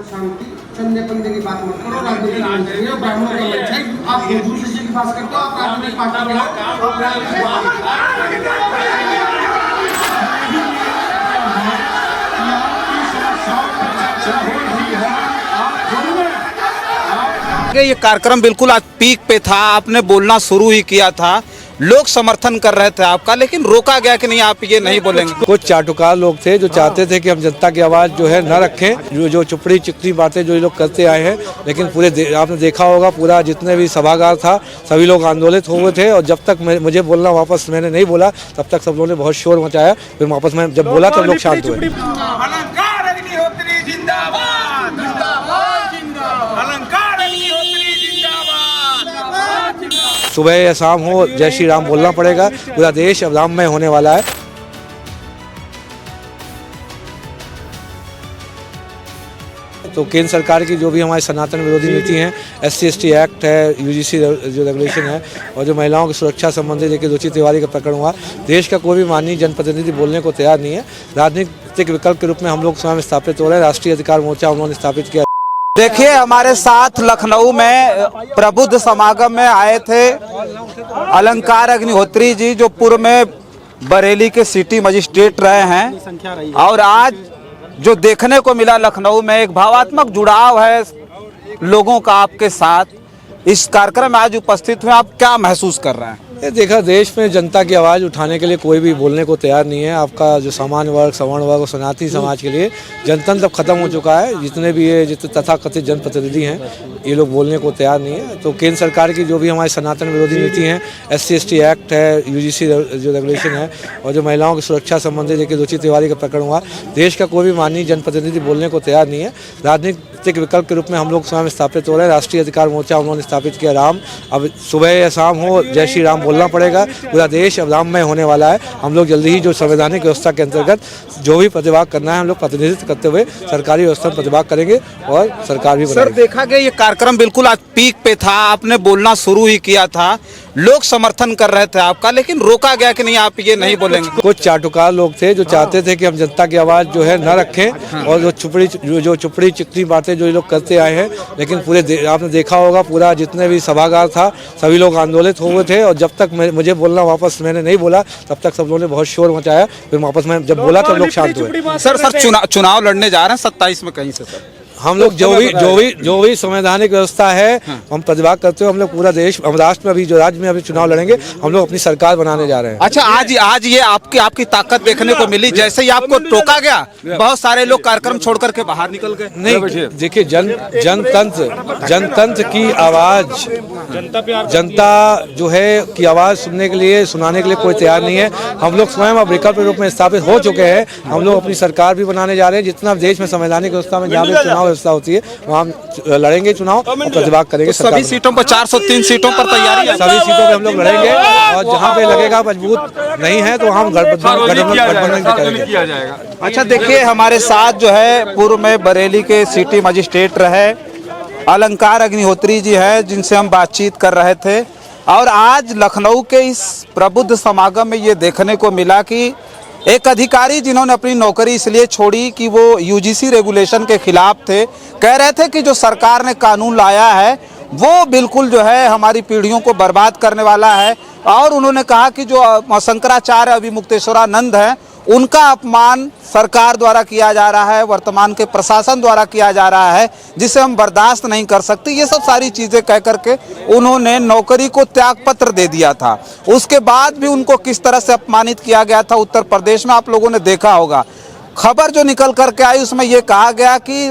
शांति चंदे पंदे की बात मत करो। राजनीति ब्राह्मणों का मंच है, आप हिंदू से की बात करते हो, आप राजनीतिक पार्टी ये कार्यक्रम बिल्कुल आज पीक पे था। आपने बोलना शुरू ही किया था, लोग समर्थन कर रहे थे आपका, लेकिन रोका गया कि नहीं आप ये नहीं बोलेंगे। कुछ चाटुकार लोग थे जो चाहते थे कि हम जनता की आवाज़ जो है न रखें, जो चुपड़ी चिकनी बातें जो ये लोग करते आए हैं। लेकिन पूरे आपने देखा होगा, पूरा जितने भी सभागार था सभी लोग आंदोलित हुए थे, और जब तक मुझे बोलना वापस मैंने नहीं बोला तब तक सब लोगों ने बहुत शोर मचाया। फिर वापस मैं जब बोला तब लोग शांत हुए। सुबह या शाम हो, जय श्री राम बोलना पड़ेगा। पूरा देश अब राममय होने वाला है। तो केंद्र सरकार की जो भी हमारी सनातन विरोधी नीति है, SC/ST एक्ट है, UGC जो रेगुलेशन है, और जो महिलाओं की सुरक्षा संबंधी देखिए रुचि तिवारी का प्रकरण हुआ, देश का कोई भी माननीय जनप्रतिनिधि बोलने को तैयार नहीं है। राजनीतिक विकल्प के रूप में हम लोग स्वयं स्थापित हो रहे हैं। राष्ट्रीय अधिकार मोर्चा उन्होंने स्थापित किया। देखिए, हमारे साथ लखनऊ में प्रबुद्ध समागम में आए थे अलंकार अग्निहोत्री जी, जो पूर्व में बरेली के सिटी मजिस्ट्रेट रहे हैं, और आज जो देखने को मिला लखनऊ में एक भावात्मक जुड़ाव है लोगों का आपके साथ। इस कार्यक्रम में आज उपस्थित हुए, आप क्या महसूस कर रहे हैं? ये देखा, देश में जनता की आवाज़ उठाने के लिए कोई भी बोलने को तैयार नहीं है। आपका जो सामान्य वर्ग, सवर्ण वर्ग और सनातनी समाज के लिए जनतंत्र अब खत्म हो चुका है। जितने भी ये तथाकथित जनप्रतिनिधि हैं, ये लोग बोलने को तैयार नहीं है। तो केंद्र सरकार की जो भी हमारी सनातन विरोधी नीति है, SC/ST एक्ट है, UGC जो रेगुलेशन है, और जो महिलाओं की सुरक्षा संबंधी देखिए रुचि तिवारी का प्रकरण हुआ, देश का कोई भी माननीय जनप्रतिनिधि बोलने को तैयार नहीं है। राजनीतिक विकल्प के रूप में हम लोग स्वयं स्थापित हो रहे हैं। राष्ट्रीय अधिकार मोर्चा उन्होंने स्थापित किया। राम अब सुबह या शाम हो, जय श्री राम बोलना पड़ेगा। पूरा देश अब राममय होने वाला है। हम लोग जल्दी ही जो संवैधानिक व्यवस्था के अंतर्गत जो भी प्रतिभाग करना है, हम लोग प्रतिनिधित्व करते हुए सरकारी व्यवस्था में प्रतिभाग करेंगे और सरकार भी सर, देखा गया ये कार्यक्रम बिल्कुल आज पीक पे था। आपने बोलना शुरू ही किया था, लोग समर्थन कर रहे थे आपका, लेकिन रोका गया कि नहीं आप ये नहीं बोलेंगे। कुछ चाटुकार लोग थे जो चाहते थे कि हम जनता की आवाज़ जो है न रखें, और जो चुपड़ी चिकनी बातें जो ये लोग करते आए हैं। लेकिन पूरे आपने देखा होगा, पूरा जितने भी सभागार था सभी लोग आंदोलित हुए थे, और जब तक मुझे बोलना वापस मैंने नहीं बोला तब तक सब लोगों ने बहुत शोर मचाया। फिर वापस मैं जब बोला तब लोग शांत हुए। सर, चुनाव लड़ने जा रहे हैं 27 में कहीं से सर? हम लोग जो भी संवैधानिक व्यवस्था है हम प्रतिभाग करते हो। हम लोग पूरा देश, हम राष्ट्र में अभी जो राज्य में अभी चुनाव लड़ेंगे, हम लोग अपनी सरकार बनाने जा रहे हैं। अच्छा, आज ये आपकी ताकत देखने को मिली। जैसे ही आपको टोका गया, बहुत सारे लोग कार्यक्रम छोड़ करके बाहर निकल गए। नहीं, देखिए, जनतंत्र की आवाज, जनता जो है की आवाज सुनने के लिए, सुनाने के लिए कोई तैयार नहीं है। हम लोग स्वयं अब विकल्प रूप में स्थापित हो चुके हैं। हम लोग अपनी सरकार भी बनाने जा रहे हैं। जितना देश में संवैधानिक व्यवस्था में जहाँ भी चुनाव व्यवस्था होती है वहाँ हम लड़ेंगे चुनाव और प्रतिभाग करेंगे। तो सभी सीटों पर 403 सीटों पर तैयारी है। सभी सीटों पे हम लोग लड़ेंगे, और जहाँ पे लगेगा मजबूत नहीं है तो हम गठबंधन करेंगे। अच्छा, देखिए, हमारे साथ जो है पूर्व में बरेली के सिटी मजिस्ट्रेट रहे अलंकार अग्निहोत्री जी है, जिनसे हम बातचीत कर रहे थे। और आज लखनऊ के इस प्रबुद्ध समागम में ये देखने को मिला कि एक अधिकारी जिन्होंने अपनी नौकरी इसलिए छोड़ी कि वो UGC रेगुलेशन के खिलाफ थे, कह रहे थे कि जो सरकार ने कानून लाया है वो बिल्कुल जो है हमारी पीढ़ियों को बर्बाद करने वाला है। और उन्होंने कहा कि जो शंकराचार्य अभिमुक्तेश्वरानंद हैं, उनका अपमान सरकार द्वारा किया जा रहा है, वर्तमान के प्रशासन द्वारा किया जा रहा है, जिसे हम बर्दाश्त नहीं कर सकते। ये सब सारी चीज़ें कह करके उन्होंने नौकरी को त्याग पत्र दे दिया था। उसके बाद भी उनको किस तरह से अपमानित किया गया था उत्तर प्रदेश में, आप लोगों ने देखा होगा। खबर जो निकल करके आई उसमें ये कहा गया कि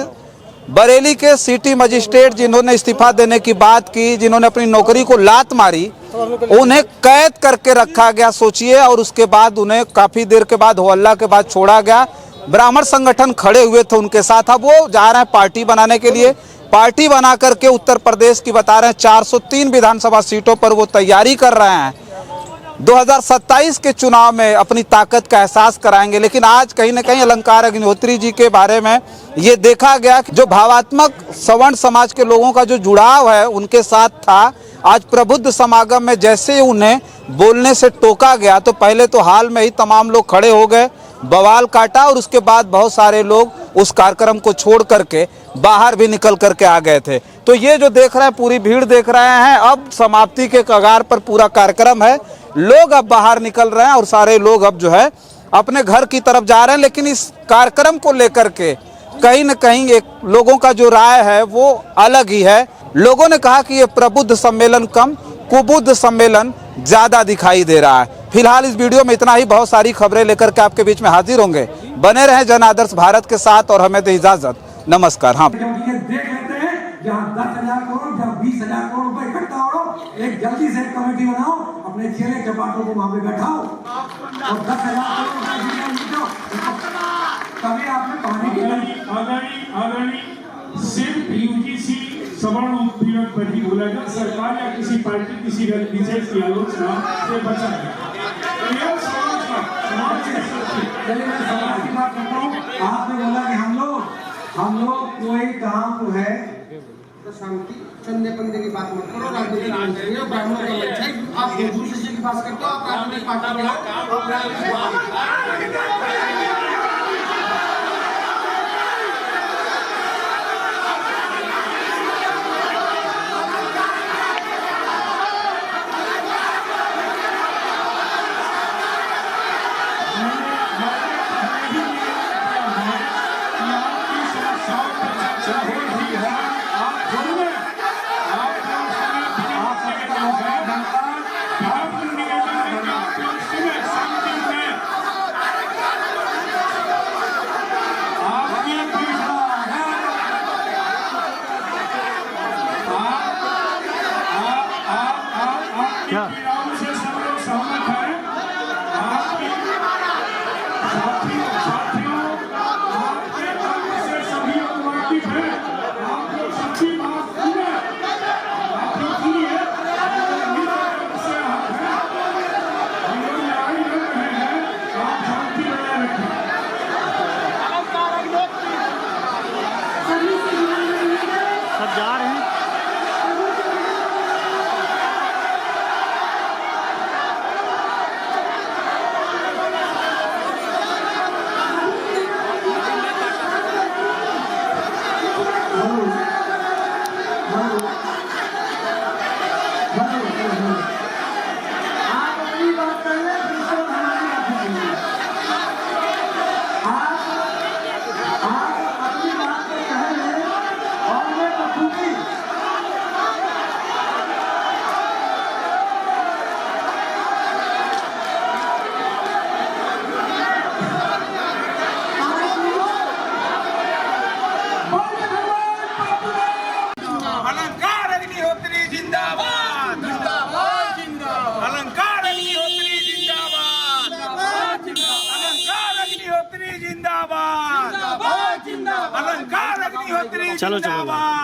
बरेली के सिटी मजिस्ट्रेट जिन्होंने इस्तीफा देने की बात की, जिन्होंने अपनी नौकरी को लात मारी, उन्हें कैद करके रखा गया, सोचिए। और उसके बाद उन्हें काफ़ी देर के बाद, हो अल्लाह के बाद छोड़ा गया। ब्राह्मण संगठन खड़े हुए थे उनके साथ। अब वो जा रहे हैं पार्टी बनाने के लिए। पार्टी बना करके उत्तर प्रदेश की बता रहे हैं 403 विधानसभा सीटों पर वो तैयारी कर रहे हैं। 2027 के चुनाव में अपनी ताकत का एहसास कराएंगे। लेकिन आज कहीं ना कहीं अलंकार अग्निहोत्री जी के बारे में ये देखा गया कि जो भावात्मक सवर्ण समाज के लोगों का जो जुड़ाव है उनके साथ था। आज प्रबुद्ध समागम में जैसे उन्हें बोलने से टोका गया तो पहले तो हाल में ही तमाम लोग खड़े हो गए बवाल काटा और उसके बाद बहुत सारे लोग उस कार्यक्रम को छोड़ करके बाहर भी निकल करके आ गए थे। तो ये जो देख रहे हैं, पूरी भीड़ देख रहे हैं, अब समाप्ति के कगार पर पूरा कार्यक्रम है। लोग अब बाहर निकल रहे हैं और सारे लोग अब जो है अपने घर की तरफ जा रहे हैं। लेकिन इस कार्यक्रम को लेकर के कहीं न कहीं एक लोगों का जो राय है वो अलग ही है। लोगों ने कहा कि ये प्रबुद्ध सम्मेलन कम, कुबुद्ध सम्मेलन ज्यादा दिखाई दे रहा है। फिलहाल इस वीडियो में इतना ही। बहुत सारी खबरें लेकर के आपके बीच में हाजिर होंगे। बने रहें जन आदर्श भारत के साथ और हमें दे इजाजत। नमस्कार। हाँ, देख लेते हैं जहाँ 10,000 करोड़, जहाँ 20,000 करोड़ रुपए इकट्ठा हो, एक जल्दी से एक कमेटी बनाओ, अपने चेले चपाटों को वहां पे बैठाओ और 10,000 करोड़ तभी आपने पानी की आदरणीय सिर्फ यूजीसी सवर्ण उत्पीड़न पर ही बोला जाए, सरकार या किसी पार्टी किसी विशेष की आलोचना से बचा है। चलिए मैं समाज की बात करता हूँ। आपने बोला कि हम लोग कोई काम जो है तो शांति, चंदे पंदे की बात मत करो। राजनीतिक ब्राह्मणों का मंच है, आप दूसरे जी की बात करते हो, आप राजनीतिक पार्टी बनाओ। सब जा रहे हैं। अलंकार अग्निहोत्री जिंदाबाद, अलंकार अग्निहोत्री जिंदाबाद, अलंकार अग्निहोत्री जिंदाबाद, अलंकार अग्निहोत्री जिंदाबाद।